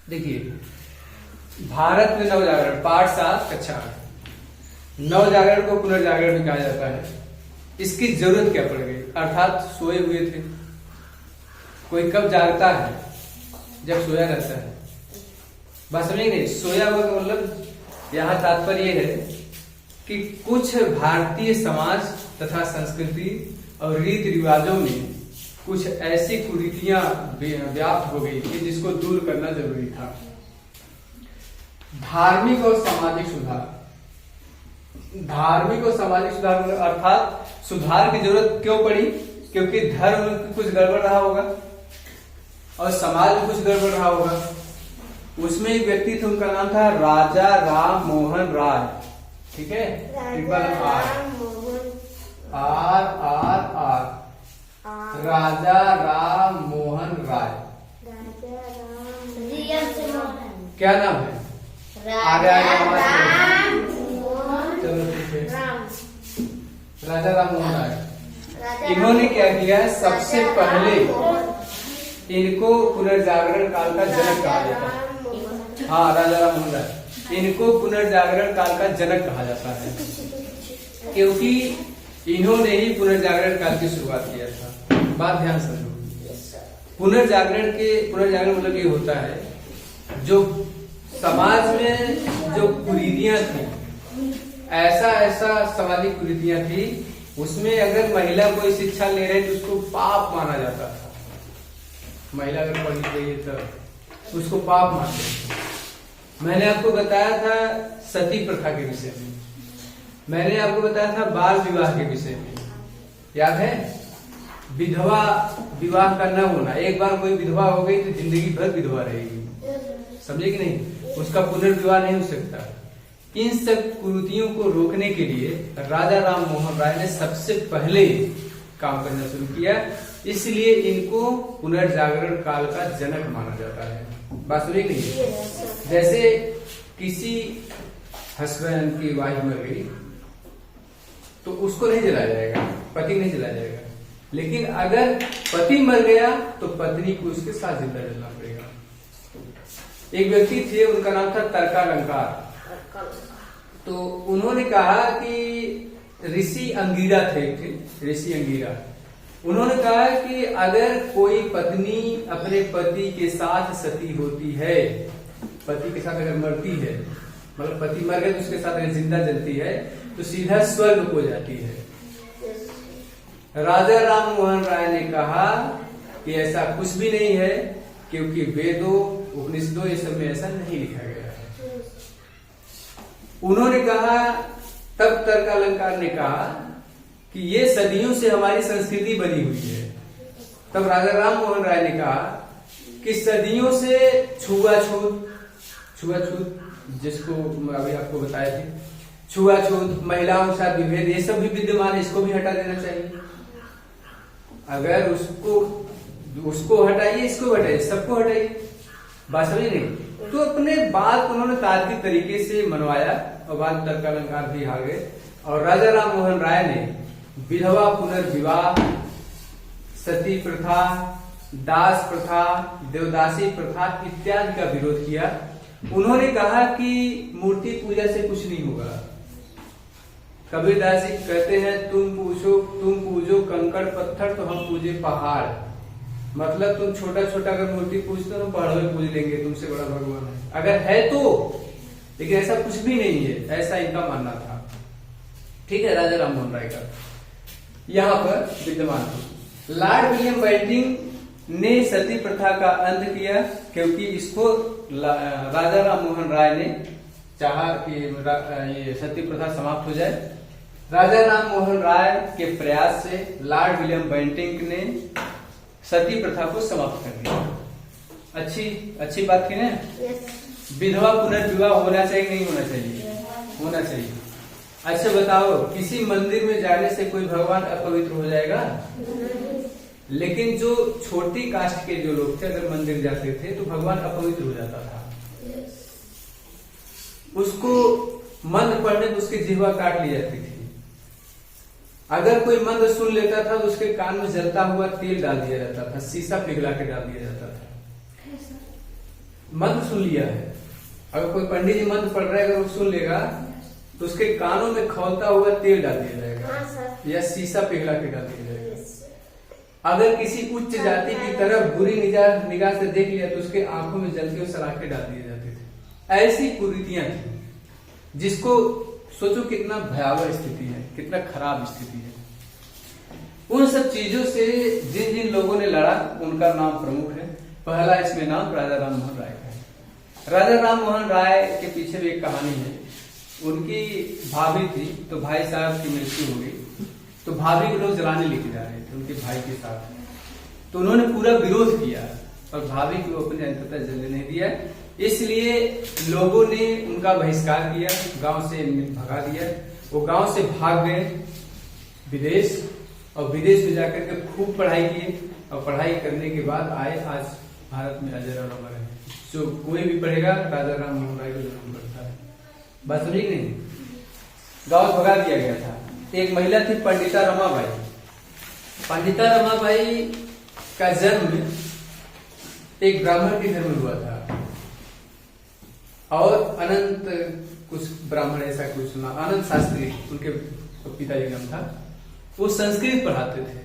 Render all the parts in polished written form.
देखिए, भारत में नवजागरण पाठ 7 कक्षा 8 नवजागरण को पुनर्जागरण भी कहा जाता है। इसकी जरूरत क्या पड़ गई? अर्थात सोए हुए थे। कोई कब जागता है? जब सोया रहता है। बात समझे नहीं? सोया हुआ का मतलब यहाँ तात्पर्य है कि कुछ भारतीय समाज तथा संस्कृति और रीति रिवाजों में कुछ ऐसी कुरीतियां व्याप्त हो गई थी जिसको दूर करना जरूरी था। धार्मिक और सामाजिक सुधार। धार्मिक और सामाजिक सुधार अर्थात सुधार की जरूरत क्यों पड़ी? क्योंकि धर्म में कुछ गड़बड़ रहा होगा और समाज में कुछ गड़बड़ रहा होगा। उसमें एक व्यक्ति थे, उनका नाम था राजा राम मोहन राय। ठीक है, RRR राजा राम मोहन राय। क्या नाम है? चलो ठीक है, राजा राम मोहन राय। इन्होंने क्या किया? सबसे पहले इनको पुनर्जागरण काल का जनक कहा जाता है। हाँ, राजा राम मोहन राय, इनको पुनर्जागरण काल का जनक कहा जाता है क्योंकि इन्होंने ही पुनर्जागरण काल की शुरुआत किया था। बात ध्यान समझो। पुनर्जागरण मतलब ये होता है जो समाज में जो कुरीतियां थी, ऐसा सामाजिक कुरीतियां थी, उसमें अगर महिला कोई शिक्षा ले रहे तो उसको पाप माना जाता था। महिला अगर पढ़नी चाहिए तो उसको पाप मानते थे। मैंने आपको बताया था सती प्रथा के विषय में, मैंने आपको बताया था बाल विवाह के विषय में, याद है? विधवा विवाह का न होना। एक बार कोई विधवा हो गई तो जिंदगी भर विधवा रहेगी, समझे कि नहीं? उसका पुनर्विवाह नहीं हो सकता। इन सब कुरीतियों को रोकने के लिए राजा राम मोहन राय ने सबसे पहले काम करना शुरू किया, इसलिए इनको पुनर्जागरण काल का जनक माना जाता है। बात समझे कि नहीं? जैसे किसी हस्बैंड की वाइफ मर गई तो उसको नहीं जलाया जाएगा, पति नहीं जलाया जाएगा, लेकिन अगर पति मर गया तो पत्नी को उसके साथ जिंदा जलना पड़ेगा। एक व्यक्ति थे, उनका नाम था तर्कालंकार। तो उन्होंने कहा कि ऋषि अंगीरा थे, ऋषि अंगीरा। उन्होंने कहा कि अगर कोई पत्नी अपने पति के साथ सती होती है, पति के साथ अगर मरती है, मतलब पति मर गए तो उसके साथ अगर जिंदा जलती है तो सीधा स्वर्ग को जाती है। राजा राम मोहन राय ने कहा कि ऐसा कुछ भी नहीं है, क्योंकि वेदों उपनिषदों ये सब में ऐसा नहीं लिखा गया है। उन्होंने कहा, तब तर्कालंकार ने कहा कि ये सदियों से हमारी संस्कृति बनी हुई है। तब राजा राम मोहन राय ने कहा कि सदियों से छुआछूत जिसको अभी आपको बताए थे, छुआछूत, महिलाओं के साथ विभेद, ये सब भी विद्यमान है, इसको भी हटा देना चाहिए। अगर उसको हटाइए, इसको हटाइए, सबको हटाइए। बात समझ नहीं? तो अपने बात उन्होंने तार्किक तरीके से मनवाया और बाद तर्कालंकार भी आ गए और राजा राम मोहन राय ने विधवा पुनर्विवाह, सती प्रथा, दास प्रथा, देवदासी प्रथा इत्यादि का विरोध किया। उन्होंने कहा कि मूर्ति पूजा से कुछ नहीं होगा। कबीरदास जी कहते हैं, तुम पूजो कंकड़ पत्थर तो हम पूजे पहाड़। मतलब तुम छोटा छोटा अगर मूर्ति पूजते हो तो पहाड़ में पूज लेंगे, तुमसे बड़ा भगवान है अगर है तो, लेकिन ऐसा कुछ भी नहीं है, ऐसा इनका मानना था। ठीक है, राजा राम मोहन राय का यहाँ पर विद्यमान। लॉर्ड विलियम बेंटिंक ने सती प्रथा का अंत किया, क्योंकि इसको राजा राम मोहन राय ने चाहा कि ये सती प्रथा समाप्त हो जाए। राजा राम मोहन राय के प्रयास से लॉर्ड विलियम बेंटिंक ने सती प्रथा को समाप्त कर दिया। अच्छी बात थी ना? विधवा पुनर्विवाह होना चाहिए नहीं होना चाहिए? होना चाहिए। अच्छा बताओ, किसी मंदिर में जाने से कोई भगवान अपवित्र हो जाएगा? लेकिन जो छोटी कास्ट के जो लोग थे अगर मंदिर जाते थे तो भगवान अपवित्र हो जाता था। उसको मंत्र पढ़ने में उसकी जिह्वा काट ली जाती थी। अगर कोई मंत्र सुन लेता था तो उसके कान में जलता हुआ तेल डाल दिया जाता था, शीशा पिघला के डाल दिया जाता था। मंत्र सुन लिया है, अगर कोई पंडित जी मंत्र पढ़ रहा है, अगर वो सुन लेगा तो उसके कानों में खौलता हुआ तेल डाल दिया जाएगा या शीशा पिघला के डाल दिया जाएगा। अगर किसी उच्च जाति की तरफ बुरी निगाह से देख लिया तो उसके आंखों में जलती हुई सलाखें डाल दिए जाते थे। ऐसी कुरीतियां थी, जिसको सोचो कितना भयावह स्थिति है, कितना खराब स्थिति है। उन सब चीजों से जिन जिन लोगों ने लड़ा उनका नाम प्रमुख है। पहला इसमें नाम राजा राम मोहन राय का है। राजा राम मोहन राय के पीछे भी एक कहानी है। उनकी भाभी थी, तो भाई साहब की मृत्यु हो गई, तो भाभी को लोग जलाने लेके जा रहे थे उनके भाई के साथ, तो उन्होंने पूरा विरोध किया और भाभी को अपने अंततः जलने नहीं दिया। इसलिए लोगों ने उनका बहिष्कार किया, गांव से भगा दिया। वो गांव से भाग गए विदेश, और विदेश में जाकर के खूब पढ़ाई किए, और पढ़ाई करने के बाद आए, आज भारत में अजर और अमर है। जो कोई भी पढ़ेगा राजा राम मोहन राय को जरूर पढ़ता है। बात समझी नहीं? गांव भगा दिया गया था। एक महिला थी पंडिता रमाबाई। पंडिता रमाबाई का जन्म एक ब्राह्मण के घर में हुआ था, और अनंत कुछ ब्राह्मण ऐसा कुछ सुना, अनंत शास्त्री उनके पिताजी का नाम था। वो संस्कृत पढ़ाते थे।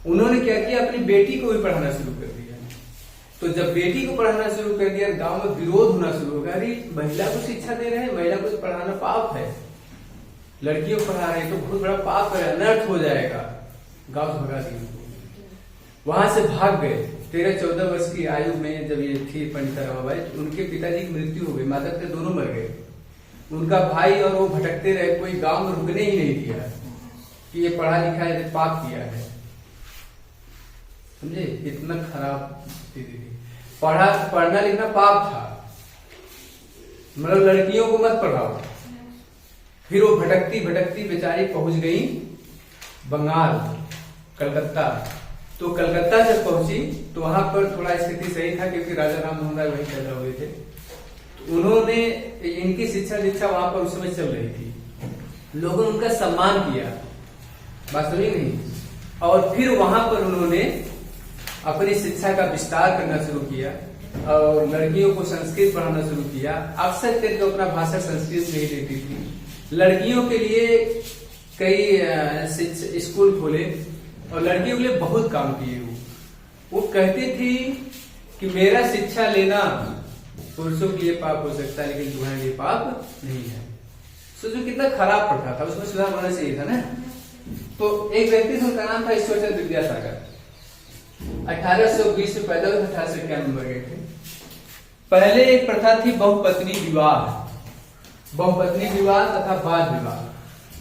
उन्होंने क्या किया, अपनी बेटी को भी पढ़ाना शुरू कर दिया। तो जब बेटी को पढ़ाना शुरू कर दिया, गांव में विरोध होना शुरू हो गया। अरे महिला को शिक्षा दे रहे हैं, महिला को पढ़ाना पाप है, लड़कियों को पढ़ा रहे हैं तो बहुत बड़ा पाप है, अनर्थ हो जाएगा। गांव से भगा दिया, वहां से भाग गए। 13-14 वर्ष की आयु में जब ये थी पंडिता रमाबाई, उनके पिताजी की मृत्यु हो गई, माता पिता दोनों मर गए। उनका भाई और वो भटकते रहे, कोई गांव में रुकने ही नहीं दिया कि ये पढ़ा लिखा है, पाप किया है। समझे? इतना खराब स्थिति थी। पढ़ना लिखना पाप था, मतलब लड़कियों को मत पढ़ाओ। फिर वो भटकती भटकती बेचारी पहुंच गई बंगाल, कलकत्ता। तो कलकत्ता जब पहुंची तो वहां पर थोड़ा स्थिति सही था, क्योंकि राजा राम मोहन राय वहीं पैदा हुए थे। तो उन्होंने, इनकी शिक्षा दीक्षा वहां पर उस समय चल रही थी, लोगों ने उनका सम्मान किया, वास्तविक नहीं। और फिर वहां पर उन्होंने अपनी शिक्षा का विस्तार करना शुरू किया, और लड़कियों को संस्कृत पढ़ाना शुरू किया। अक्सर करके अपना भाषा संस्कृत में ही देती थी। लड़कियों के लिए कई स्कूल खोले, और लड़कियों के लिए बहुत काम किए। वो कहती थी कि मेरा शिक्षा लेना पुरुषों के लिए पाप हो सकता है, लेकिन तुम्हारे लिए पाप नहीं है। सोचो कितना खराब प्रथा था, उसमें सुधार होना चाहिए था ना। तो एक व्यक्ति था, उनका नाम था ईश्वरचंद्र विद्यासागर। 1820 में पैदा हुए, 1891 में मर गए थे। पहले एक प्रथा थी बहुपत्नी विवाह, बहुपत्नी विवाह तथा बाल विवाह।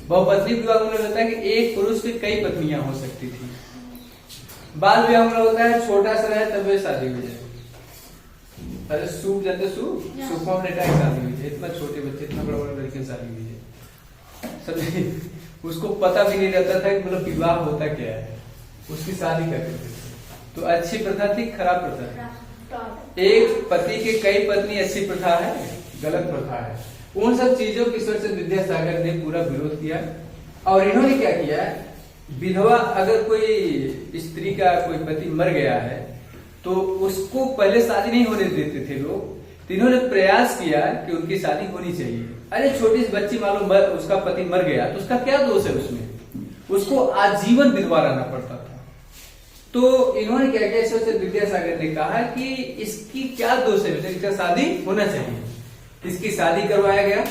बहुपत्नी विवाह में होता है कि एक पुरुष की कई पत्नियां हो सकती थी। बाल विवाह में होता है छोटा सा रहे तब वे शादी हो जाए। अरे सूप जानते, सूप में शादी हुई है, इतना छोटे बच्चे, इतना बड़ा बड़ा लड़की शादी हुई है, समझे? उसको पता भी नहीं रहता था कि मतलब विवाह होता क्या है, उसकी शादी करते थे। तो अच्छी प्रथा थी, खराब प्रथा थी। एक पति के कई पत्नी अच्छी प्रथा है, गलत प्रथा है। उन सब चीजों की ईश्वरचंद्र विद्यासागर ने पूरा विरोध किया। और इन्होंने क्या किया, विधवा, अगर कोई स्त्री का कोई पति मर गया है तो उसको पहले शादी नहीं होने देते थे लोग। तो इन्होंने प्रयास किया कि उनकी शादी होनी चाहिए। अरे छोटी सी बच्ची मालूम, उसका पति मर गया तो उसका क्या दोष है उसमें, उसको आजीवन विधवा रहना पड़ता था। तो इन्होंने क्या किया, ईश्वरचंद्र विद्यासागर ने कहा कि इसकी क्या दोष है, इसका शादी होना चाहिए। इसकी शादी करवाया गया,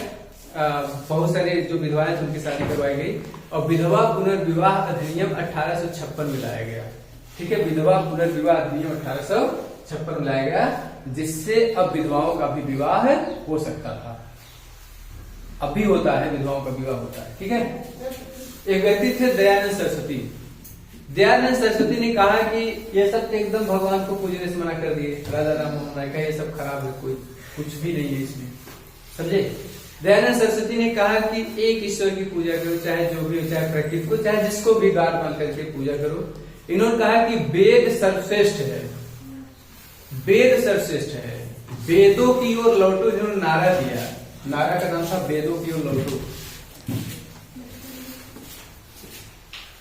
बहुत सारे जो विधवाएं थे उनकी शादी करवाई गई, और विधवा पुनर्विवाह अधिनियम 1856 में लाया गया। ठीक है, विधवा पुनर्विवाह अधिनियम 1856 में लाया गया, जिससे अब विधवाओं का भी विवाह हो सकता था। अब भी होता है, विधवाओं का विवाह होता है। ठीक है। एक व्यक्ति थे दयानंद सरस्वती। दयानंद सरस्वती ने कहा कि ये सब एकदम भगवान को पूजने से मना कर दिए। राजा राम मोहन राय का ये सब खराब है, कोई कुछ भी नहीं है इसमें, समझे? दयानंद सरस्वती ने कहा कि एक ईश्वर की पूजा करो, चाहे जो भी हो, चाहे प्रकृति को, चाहे जिसको भी गाड़ मान करके पूजा करो। इन्होंने कहा कि वेद सर्वश्रेष्ठ है, वेद सर्वश्रेष्ठ है, वेदों की ओर लौटो। इन्होंने नारा दिया, नारा का नाम था वेदों की ओर लौटो।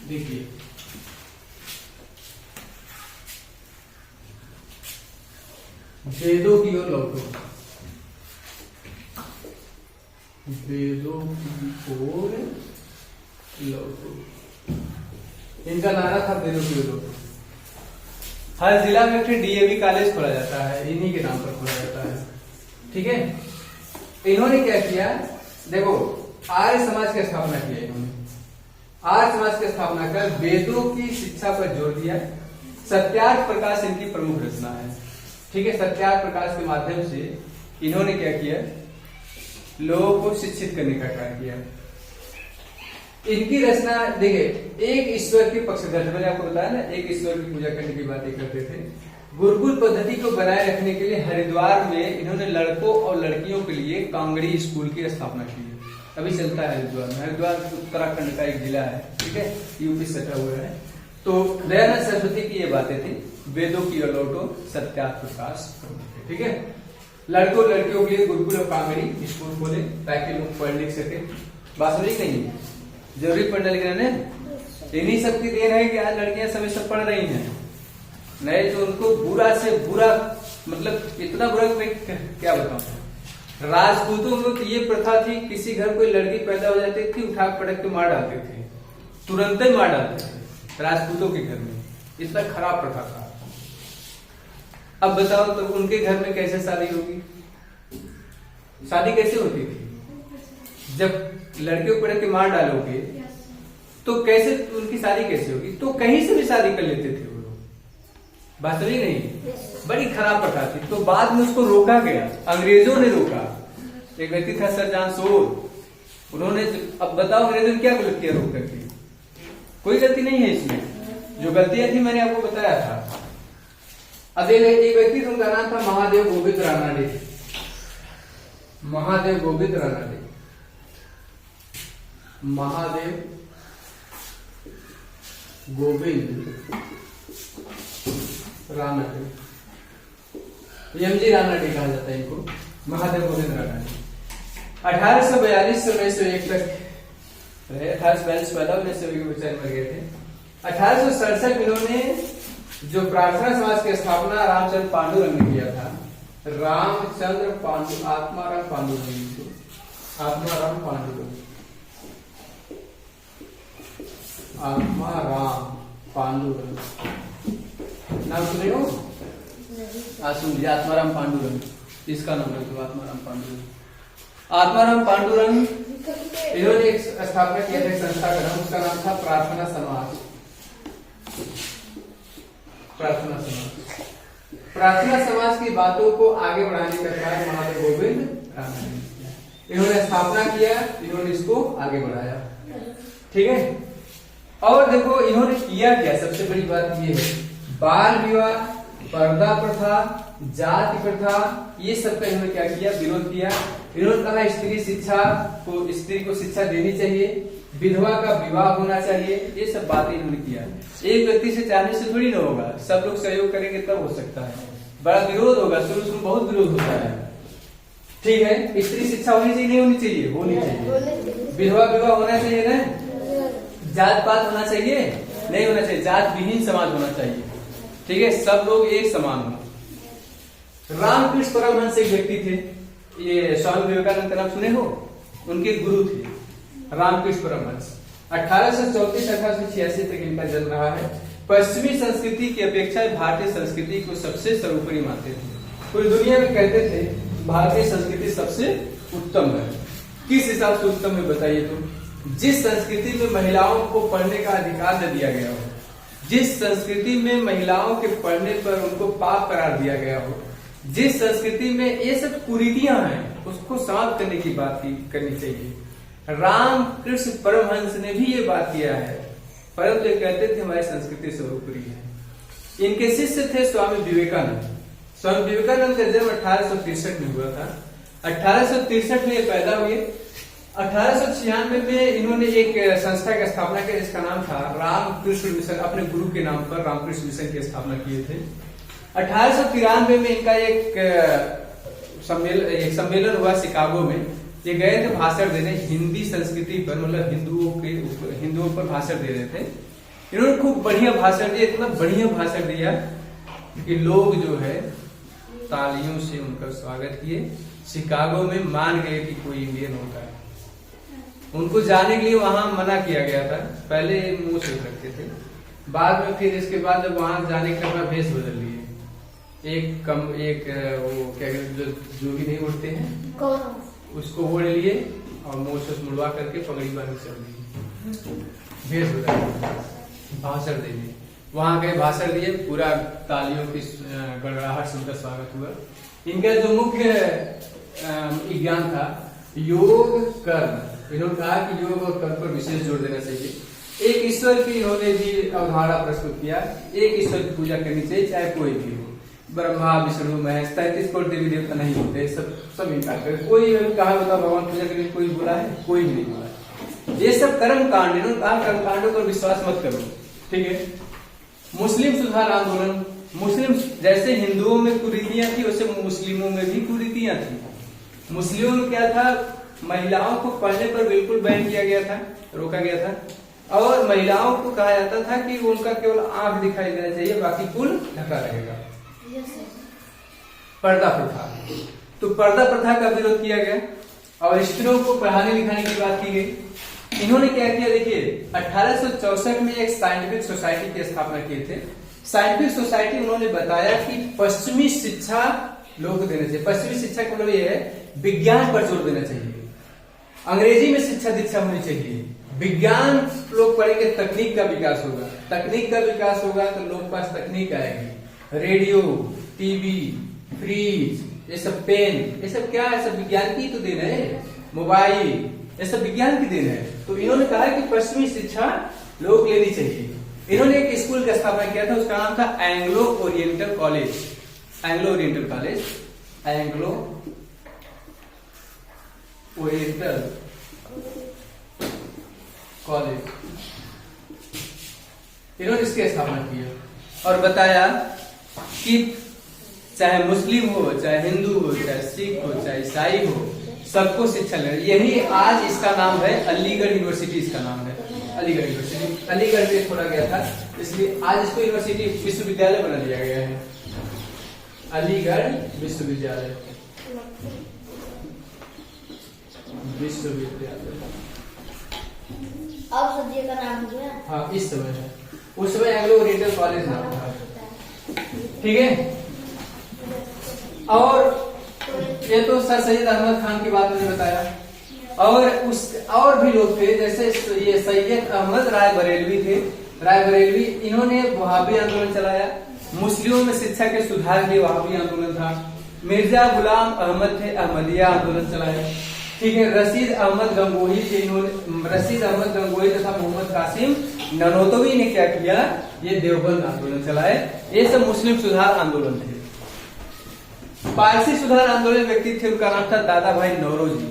देखिए, वेदों की ओर लौटो, वेदों की ओर लौटो, इनका नारा था वेदों की ओर लौटो। हर जिला में फिर डीएवी कॉलेज खोला जाता है, इन्हीं के नाम पर खोला जाता है। ठीक है, इन्होंने क्या किया, देखो आर्य समाज की स्थापना किया इन्होंने। आर्य समाज की स्थापना कर वेदों की शिक्षा पर जोर दिया। सत्यार्थ प्रकाश इनकी प्रमुख रचना है। ठीक है, सत्यार्थ प्रकाश के माध्यम से इन्होंने क्या किया, लोगों को शिक्षित करने का कार्य किया। इनकी रचना देखिए, एक ईश्वर के पक्षधर, मैंने आपको बताया ना, एक ईश्वर की पूजा करने की बातें करते थे। गुरुकुल पद्धति को बनाए रखने के लिए हरिद्वार में इन्होंने लड़कों और लड़कियों के लिए कांगड़ी स्कूल की स्थापना की है। अभी चलता है हरिद्वार में। हरिद्वार उत्तराखंड का एक जिला है, ठीक है, यूपी सटा हुआ है। तो दयानंद सरस्वती की ये बातें थी, वेदों की ओर लौटो, सत्यार्थ प्रकाश। ठीक है, लड़कों लड़कियों के लिए गुरुकुल और कांगड़ी स्कूल खोले ताकि लोग पढ़ लिख सके। बात समझ नहीं है, जरूरी पढ़ने लिखना है। इन्हीं सबकी देन है कि आज लड़कियां समय से पढ़ रही हैं, नहीं तो उनको बुरा से बुरा, मतलब इतना बुरा कि मैं क्या बताऊं। राजपूतों में तो ये प्रथा थी, किसी घर कोई लड़की पैदा हो जाती थी, उठा पटक के मार डालते थे, तुरंत ही मार डालते थे राजपूतों के घर में। इतना खराब प्रथा था। अब बताओ तो उनके घर में कैसे शादी होगी, शादी कैसे होती थी? जब लड़कियों को पटक के मार डालोगे तो कैसे उनकी शादी कैसे होगी? तो कहीं से भी शादी कर लेते थे वो लोग। बात समझी नहीं? बड़ी खराब प्रथा थी। तो बाद में उसको रोका गया, अंग्रेजों ने रोका। एक व्यक्ति था सर जॉन सोल, उन्होंने, अब बताओ अंग्रेजों ने क्या गलत किया रोक करके? कोई गलती नहीं है इसमें, जो गलतियां थी मैंने आपको बताया था। अब एक व्यक्ति था, उनका नाम था महादेव गोविंद रानडे। महादेव गोविंद रानडे, महादेव गोविंद रानडे, एमजी रानडे कहा जाता है इनको, महादेव गोविंद रानडे। 1842 से 1901 तक 1842 पैदा, 1901 में बेचारे मर गए थे। 1867 में इन्होंने जो प्रार्थना समाज की स्थापना रामचंद्र पांडुरंग ने किया था, रामचंद्र आत्माराम पांडुरंग, आत्माराम पांडुरंग, आत्माराम पांडुरंग नाम सुने हो? सुन लीजिए, आत्माराम पांडुरंग, इसका नाम है आत्माराम पांडुरंग। आत्माराम पांडुरंग इन्होंने एक स्थापना किया था संस्था का नाम, उसका नाम था प्रार्थना समाज। प्रार्थना समाज, प्रार्थना समाज की बातों को आगे बढ़ाने का कार्य महादेव गोविंद रानडे ने किया। इन्होंने स्थापना किया, इन्होंने इसको आगे बढ़ाया। ठीक है, और देखो इन्होंने किया क्या, सबसे बड़ी बात ये है, बाल विवाह, पर्दा प्रथा, जाति प्रथा, ये सब का इन्होंने क्या किया, विरोध किया। इन्होंने कहा स्त्री को शिक्षा देनी चाहिए, विधवा का विवाह होना चाहिए, ये सब बातें इन्होंने किया। एक व्यक्ति से चाहने से थोड़ी ना होगा, सब लोग सहयोग करेंगे तब हो सकता है। बड़ा विरोध होगा, शुरू बहुत विरोध होता है। ठीक है, स्त्री शिक्षा होनी चाहिए, नहीं होनी चाहिए? होनी चाहिए। विधवा विवाह होना चाहिए ना? जात पात होना चाहिए? नहीं होना चाहिए, जात विहीन समाज होना चाहिए। ठीक है, सब लोग एक समान हो। रामकृष्ण परमहंस एक व्यक्ति थे, ये स्वामी विवेकानंद का नाम सुने हो? उनके गुरु थे रामकृष्ण परमहंस। 1834-1886 तक इनका जन्म रहा है। पश्चिमी संस्कृति की अपेक्षा भारतीय संस्कृति को सबसे सर्वोपरि मानते थे। पूरी दुनिया में कहते थे भारतीय संस्कृति सबसे उत्तम है। किस हिसाब से उत्तम है बताइए? तो जिस संस्कृति में महिलाओं को पढ़ने का अधिकार न दिया गया हो, जिस संस्कृति में महिलाओं के पढ़ने पर उनको पाप करार दिया गया हो, जिस संस्कृति में ये सब कुरीतियां हैं, उसको समाप्त करने की बात करनी चाहिए। रामकृष्ण परमहंस ने भी ये बात किया है, परंतु ये कहते थे हमारी संस्कृति सर्वोपरि है। इनके शिष्य थे स्वामी विवेकानंद। स्वामी विवेकानंद का जन्म 1863 में हुआ था। 1863 में पैदा हुए। 1896 में इन्होंने एक संस्था की स्थापना की, जिसका नाम था रामकृष्ण मिशन। अपने गुरु के नाम पर रामकृष्ण मिशन की स्थापना किए थे। 1893 में इनका एक सम्मेलन हुआ शिकागो में। ये गए थे भाषण देने हिंदी संस्कृति पर, मतलब हिंदुओं पर भाषण दे रहे थे। इन्होंने खूब बढ़िया भाषण दिया, इतना बढ़िया भाषण दिया कि लोग जो है तालियों से उनका स्वागत किए। शिकागो में मान गए कि कोई इंडियन होता है। उनको जाने के लिए वहां मना किया गया था, पहले मुंह से रखते थे, बाद में फिर इसके बाद जब वहां जाने के बाद भेष बदल लिए। एक वो क्या कहते जो भी नहीं उड़ते हैं उसको ओढ़ लिए और मुंह से मुड़वा करके पगड़ी बांध चल दिए, भेष बदल भाषण देंगे। वहां गए, भाषण दिए, पूरा तालियों की गड़गड़ाहट से उनका स्वागत हुआ। इनका जो मुख्य विज्ञान था योग कर्म। इन्होंने कहा कि योग और कर्म पर विशेष जोर देना चाहिए। एक ईश्वर की इन्होंने भी अवधारणा प्रस्तुत किया, एक ईश्वर की पूजा करनी चाहिए चाहे कोई भी हो। ब्रह्मा विष्णु महेश 33 करोड़ देवी देवता नहीं होते, सब इनकार कर। कोई कहा बता भगवान पूजा करने कोई बोला है? कोई भी नहीं बोला। ये सब कर्म कांड, इन्होंने कहा कर्म कांडों पर विश्वास मत करो, ठीक है। मुस्लिम सुधार आंदोलन, मुस्लिम जैसे हिंदुओं में कुरीतियां थी वैसे मुस्लिमों में भी कुरीतियां थी। मुस्लिमों में क्या था, महिलाओं को पढ़ने पर बिल्कुल बैन किया गया था, रोका गया था, और महिलाओं को कहा जाता था कि उनका केवल आंख दिखाई देना चाहिए, बाकी कुल ढका रहेगा। पर्दा प्रथा, तो पर्दा प्रथा का विरोध किया गया और स्त्रियों को पढ़ाने लिखाने की बात की गई। इन्होंने क्या किया, देखिए 1864 में एक साइंटिफिक सोसाइटी की स्थापना किए थे। साइंटिफिक सोसाइटी उन्होंने बताया कि पश्चिमी शिक्षा लोगों को देना चाहिए। पश्चिमी शिक्षा का मतलब ये है विज्ञान पर जोर देना चाहिए, अंग्रेजी में शिक्षा दीक्षा होनी चाहिए, विज्ञान लोग पढ़ेंगे, तकनीक का विकास होगा, तकनीक का विकास होगा तो लोग पास तकनीक आएगी। रेडियो, टीवी, फ्रिज, ये सब पेन, ये सब क्या है, सब विज्ञान की तो देन है। मोबाइल, ये सब विज्ञान की देन है। तो इन्होंने कहा कि पश्चिमी शिक्षा लोग लेनी चाहिए। इन्होंने एक स्कूल का स्थापना किया था, उसका नाम था Anglo oriental college. Anglo oriental college, Anglo oriental college, इन्होंने इसकी स्थापना की और बताया कि चाहे मुस्लिम हो, चाहे हिंदू हो, चाहे सिख हो, चाहे ईसाई हो, सबको शिक्षा लेना। यही आज इसका नाम है अलीगढ़ यूनिवर्सिटी, इसका नाम है अलीगढ़ यूनिवर्सिटी। अलीगढ़ से छोड़ा गया था इसलिए आज इसको यूनिवर्सिटी विश्वविद्यालय बना दिया गया है, अलीगढ़ विश्वविद्यालय। अब सब्जी का नाम हो गया। हाँ, इस समय है, उस समय एंग्लो ओरिएंटल कॉलेज नाम था, ठीक है। और ये तो सर सैयद अहमद खान की बात मैंने बताया। और भी लोग थे, जैसे ये सैयद अहमद राय बरेलवी थे। राय बरेलवी, इन्होंने वहाबी आंदोलन चलाया, मुस्लिमों में शिक्षा के सुधार के लिए वहाबी आंदोलन था। मिर्जा गुलाम अहमद थे, अहमदिया आंदोलन चलाया, ठीक है। रशीद अहमद गंगोही थे, इन्होंने रशीद अहमद गंगोही तथा मोहम्मद कासिम ननोतवी ने क्या किया, ये देवबंद आंदोलन चलाए। ये सब मुस्लिम सुधार आंदोलन थे। पारसी सुधार आंदोलन व्यक्ति थे, उनका नाम था दादा भाई नौरोजी।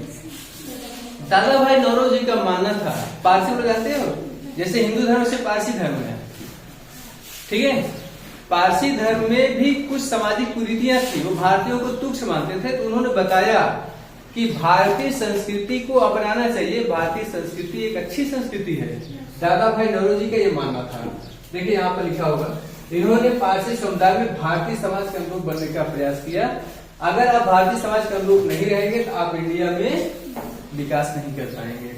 दादा भाई नौरोजी का मानना था, पारसी लोग जानते हो, जैसे हिंदू धर्म से पारसी धर्म है, ठीक है। पारसी धर्म में भी कुछ सामाजिक कुरीतियां थी, वो भारतीयों को तुच्छ मानते थे। तो उन्होंने बताया कि भारतीय संस्कृति को अपनाना चाहिए, भारतीय संस्कृति एक अच्छी संस्कृति है। दादा भाई नौरोजी का ये मानना था। देखिए यहाँ पर लिखा होगा, इन्होंने पारसी समुदाय में भारतीय समाज के अनुरूप बनने का प्रयास किया। अगर आप भारतीय समाज के अनुरूप नहीं रहेंगे तो आप इंडिया में विकास नहीं कर पाएंगे।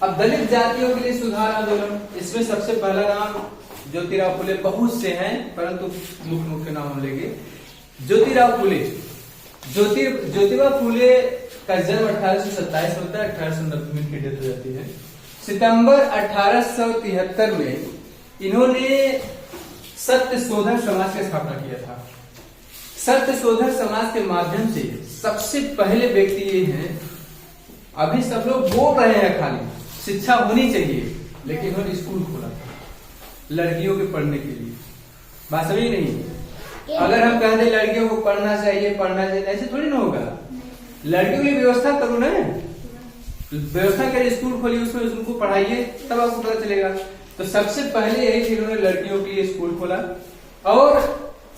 अब दलित जातियों के लिए सुधार आंदोलन, इसमें सबसे पहला नाम ज्योतिराव फुले, बहुत से हैं परंतु मुख्य नाम हम लेंगे। ज्योतिराव फुले, ज्योतिबा फुले का जन्म 1827 होता है, 1890 में डेथ हो जाती है। सितंबर 1873 में इन्होंने सत्य शोधन समाज की स्थापना किया था। सत्य शोधन समाज के माध्यम से सबसे पहले व्यक्ति ये हैं, अभी सब लोग बोल रहे हैं खाली शिक्षा होनी चाहिए, लेकिन इन्होंने स्कूल खोला था लड़कियों के पढ़ने के लिए। बात समझी नहीं? अगर हम कह दें लड़कियों को पढ़ना चाहिए, ऐसे थोड़ी ना होगा। लड़कियों के लिए व्यवस्था करो ना, व्यवस्था करिए, स्कूल खोलिए, उसमें उनको पढ़ाइए, तब आपको पता चलेगा। तो सबसे पहले यही कि इन्होंने लड़कियों के लिए स्कूल खोला, और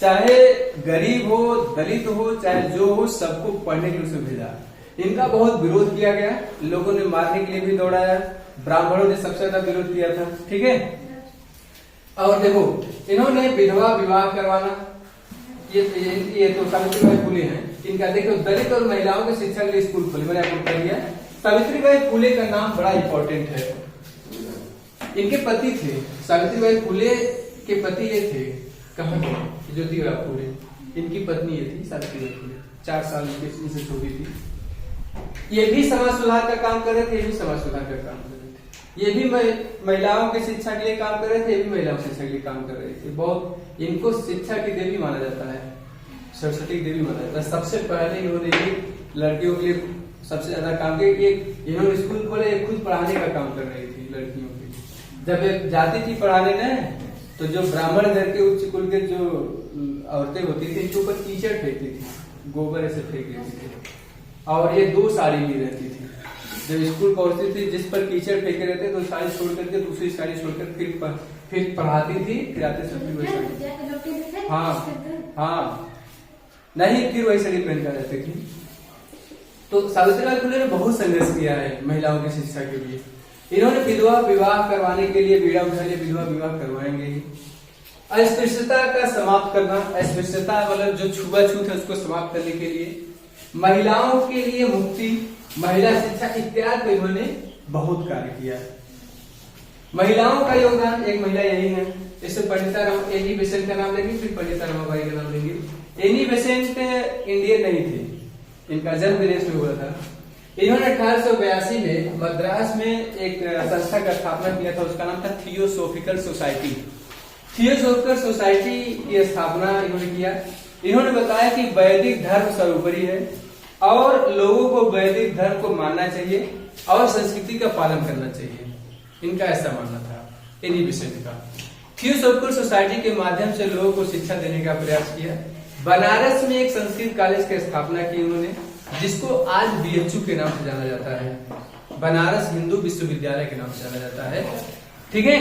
चाहे गरीब हो, दलित हो, चाहे जो हो, सबको पढ़ने के लिए उसे भेजा। इनका बहुत विरोध किया गया, लोगों ने मारने के लिए भी दौड़ाया, ब्राह्मणों ने सबसे ज्यादा विरोध किया था, ठीक है। और देखो, इन्होंने विधवा विवाह करवाना, ये तो सावित्रीबाई फुले हैं। इनका देखो दलित और महिलाओं की शिक्षा के लिए स्कूल खोले, मैंने आपको कह दिया। सावित्रीबाई फुले का नाम बड़ा इंपॉर्टेंट है। इनके पति थे, सावित्रीबाई फुले के पति ये थे, कहाँ थे, ज्योतिबा फुले। इनकी पत्नी ये थी सावित्रीबाई फुले, 4 साल इनसे छोटी थी। ये भी समाज सुधार का काम कर रहे थे, ये भी समाज सुधार का काम कर रहे थे। ये भी महिलाओं की शिक्षा के लिए काम कर रहे थे, ये भी महिलाओं की शिक्षा के लिए काम कर रहे थे। बहुत इनको शिक्षा की देवी माना जाता है, सरस्वती की देवी माना जाता है। सबसे पहले इन्होंने भी लड़कियों के लिए सबसे ज्यादा काम किया। ये इन्होंने स्कूल खोले, ये खुद पढ़ाने का काम कर रही थी लड़कियों के। जब ये जाती थी पढ़ाने में, तो जो ब्राह्मण घर के उच्च कुल के जो औरतें होती थी, इनके ऊपर कीचड़ फेंकती थी, गोबर ऐसे फेंक देती थी। और ये 2 साड़ी ली रहती थी। जब स्कूल पहुंचती थी, जिस पर कीचड़ फेंके रहते तो साड़ी छोड़ करके दूसरी साड़ी छोड़कर फिर पढ़ाती थी, फिर आते सब हाँ नहीं, फिर वही साड़ी पहन कर रहती थी। तो सावित्रीबाई फुले ने बहुत संघर्ष किया है महिलाओं की शिक्षा के लिए। इन्होंने विधवा विवाह करवाने के लिए बीड़ा उठा लिया, विधवा विवाह करवाएंगे ही। अस्पृश्यता का समाप्त करना, अस्पृश्यता मतलब जो छुआछूत है उसको समाप्त करने के लिए, महिलाओं के लिए मुक्ति, महिला शिक्षा इत्यादि इन्होंने बहुत कार्य किया। महिलाओं का योगदान, एक महिला यही है। इससे पंडिता एनी बेसेंट का नाम लेंगे, फिर पंडिता रमाबाई का नाम लेंगे। एनी बेसेंट इंडियन नहीं थे, इनका जन्म विदेश में हुआ था। इन्होंने 1882 में मद्रास में एक संस्था का स्थापना किया था, उसका नाम था थियोसोफिकल सोसाइटी। थियोसोफिकल सोसाइटी की स्थापना इन्होंने किया। इन्होंने बताया कि वैदिक धर्म सर्वोपरि है और लोगों को वैदिक धर्म को मानना चाहिए और संस्कृति का पालन करना चाहिए। इनका ऐसा मानना था एनी बेसेंट का। थियोसोफिकल सोसाइटी के माध्यम से लोगों को शिक्षा देने का प्रयास किया। बनारस में एक संस्कृत कॉलेज की स्थापना की उन्होंने, जिसको आज BHU के नाम से जाना जाता है, बनारस हिंदू विश्वविद्यालय के नाम से जाना जाता है। ठीक है।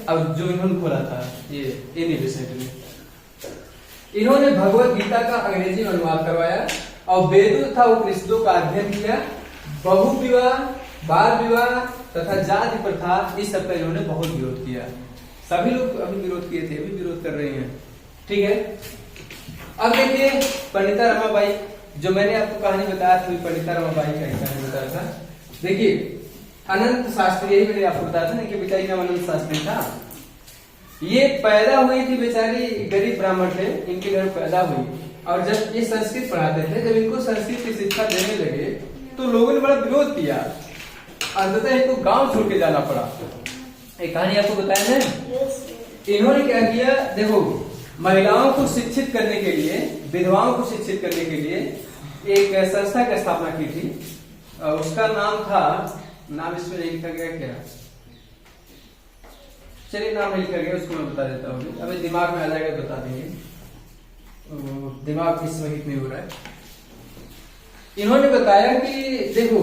अब जो इन्होंने खोला था ये एनी बेसेंट ने, इन्होंने भगवत गीता का अंग्रेजी में अनुवाद करवाया और वेदों तथा उपनिषदों का अध्ययन किया। बहु विवाह, बाल विवाह तथा जाति प्रथा, इस सब का इन्होंने बहुत विरोध किया। सभी लोग अभी विरोध किए थे, अभी विरोध कर रहे हैं। ठीक है। अब देखिए पंडिता रमाबाई, जो मैंने आपको कहानी बताया था, पंडिता रमाबाई का कहानी बताया था। देखिए अनंत शास्त्री, यही मैंने आपको बताया था ना कि बेचारी नाम अनंत शास्त्री था। ये पैदा हुई थी, बेचारी गरीब ब्राह्मण थे, इनके घर पैदा हुई। और जब ये संस्कृत पढ़ाते थे, जब इनको संस्कृत की शिक्षा देने लगे तो लोगों ने बड़ा विरोध किया। अंततः इनको गांव छोड़ के जाना पड़ा। एक कहानी आपको बताया ना। इन्होंने क्या किया, देखो महिलाओं को शिक्षित करने के लिए, विधवाओं को शिक्षित करने के लिए एक संस्था की स्थापना की थी। उसका नाम था, नाम इसमें नहीं लिखा गया क्या, चलिए नाम नहीं लिखा गया, उसको मैं बता देता हूँ। अभी दिमाग में आ जाएगा बता देंगे, दिमाग इस वक्त नहीं हो रहा है। इन्होंने बताया कि देखो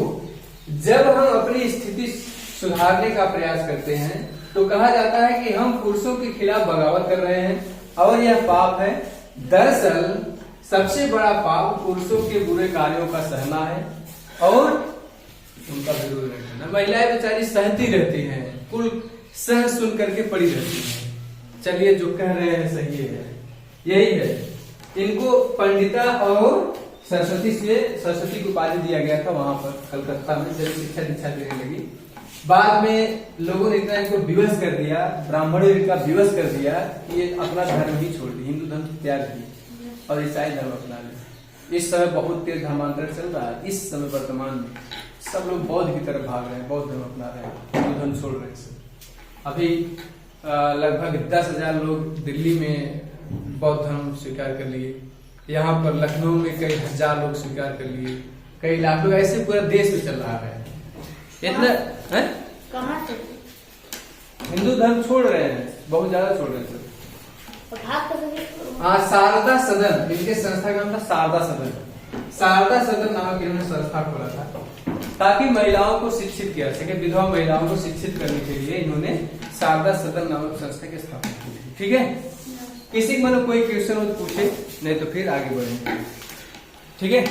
जब हम अपनी स्थिति सुधारने का प्रयास करते हैं तो कहा जाता है कि हम पुरुषों के खिलाफ बगावत कर रहे हैं और यह पाप है। दरअसल सबसे बड़ा पाप पुरुषों के बुरे कार्यों का सहना है और उनका विरोध नहीं करना। महिलाएं बेचारी सहती रहती हैं, कुल सह सुन करके पड़ी रहती हैं। चलिए जो कह रहे हैं सही है, यही है। इनको पंडिता और सरस्वती को उपाधि दिया गया था वहां पर कलकत्ता में, जब शिक्षा दीक्षा देने लगी। बाद में लोगों ने इतना इनको विवश कर दिया, ब्राह्मणों ने इनका विवश कर दिया कि ये अपना धर्म ही छोड़ दी, हिंदू धर्म त्याग दी और ईसाई धर्म अपना ले। इस समय बहुत तेज धर्मांतरण चल रहा है। इस समय वर्तमान में सब लोग बौद्ध की तरफ भाग रहे हैं, बौद्ध धर्म अपना रहे हैं, हिंदू धर्म छोड़ रहे हैं। अभी लगभग 10,000 लोग दिल्ली में बौद्ध धर्म स्वीकार कर लिए। यहाँ पर लखनऊ में कई हजार लोग स्वीकार कर लिए, कई लाख लोग, ऐसे पूरा देश में चल रहा है। इतना है कहाँ से हिंदू धर्म छोड़ रहे हैं, बहुत ज्यादा छोड़ रहे हैं। हाँ, शारदा सदन, इनके संस्था का नाम था शारदा सदन। शारदा सदन नामक इन्होंने संस्था खोला था ताकि महिलाओं को शिक्षित किया सके। विधवा महिलाओं को शिक्षित करने के लिए इन्होंने शारदा सदन नामक संस्था की स्थापना की थी। ठीक है। किसी को कोई क्वेश्चन हो तो पूछे, नहीं तो फिर आगे बढ़ेंगे। ठीक है।